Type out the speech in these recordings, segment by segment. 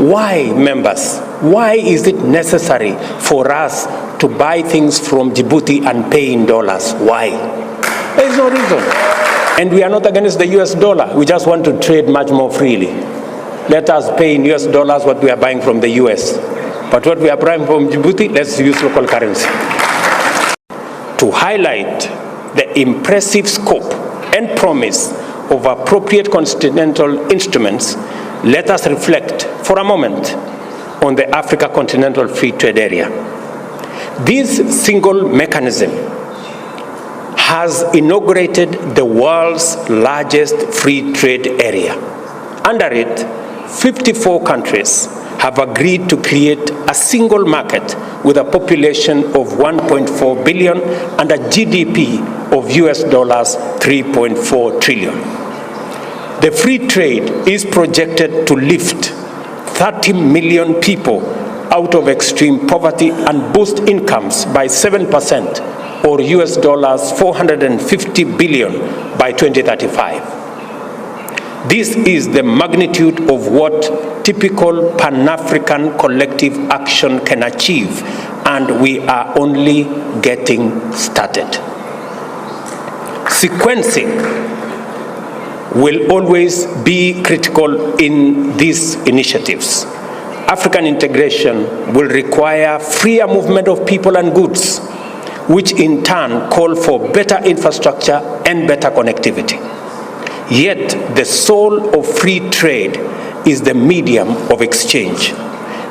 Why, members? Why is it necessary for us to buy things from Djibouti and pay in dollars? Why? There is no reason. And we are not against the US dollar. We just want to trade much more freely. Let us pay in US dollars what we are buying from the US. But what we are buying from Djibouti, let's use local currency. To highlight the impressive scope and promise of appropriate continental instruments, let us reflect for a moment on the Africa Continental Free Trade Area. This single mechanism has inaugurated the world's largest free trade area. Under it, 54 countries have agreed to create a single market with a population of 1.4 billion and a GDP of US dollars 3.4 trillion. The free trade is projected to lift 30 million people out of extreme poverty and boost incomes by 7% or US dollars 450 billion by 2035. This is the magnitude of what typical Pan-African collective action can achieve, and we are only getting started. Sequencing will always be critical in these initiatives. African integration will require freer movement of people and goods, which in turn call for better infrastructure and better connectivity. Yet the soul of free trade is the medium of exchange.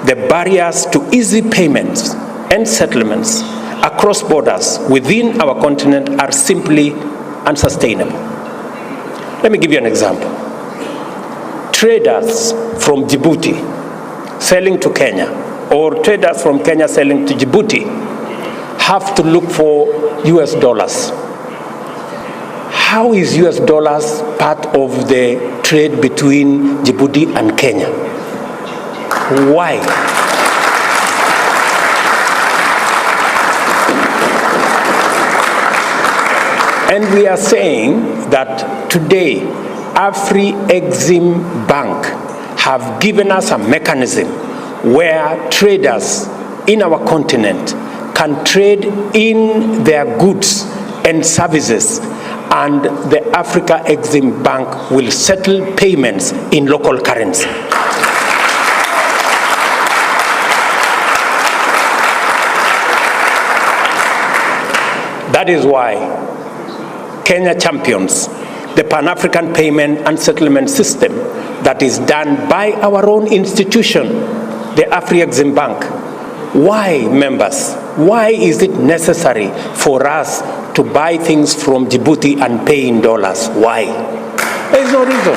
The barriers to easy payments and settlements across borders within our continent are simply unsustainable. Let me give you an example. Traders from Djibouti selling to Kenya, or traders from Kenya selling to Djibouti, have to look for US dollars. How is US dollars part of the trade between Djibouti and Kenya? Why? And we are saying that today, Afri-Exim Bank have given us a mechanism where traders in our continent can trade in their goods and services, and the Africa Exim Bank will settle payments in local currency. That is why Kenya champions the Pan-African payment and settlement system that is done by our own institution, the Afri-Exim Bank. Why, members? Why is it necessary for us to buy things from Djibouti and pay in dollars? Why? There is no reason.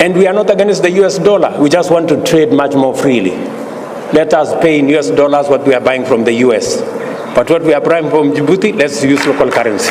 And we are not against the US dollar. We just want to trade much more freely. Let us pay in US dollars what we are buying from the US. But what we are buying from Djibouti, let's use local currency.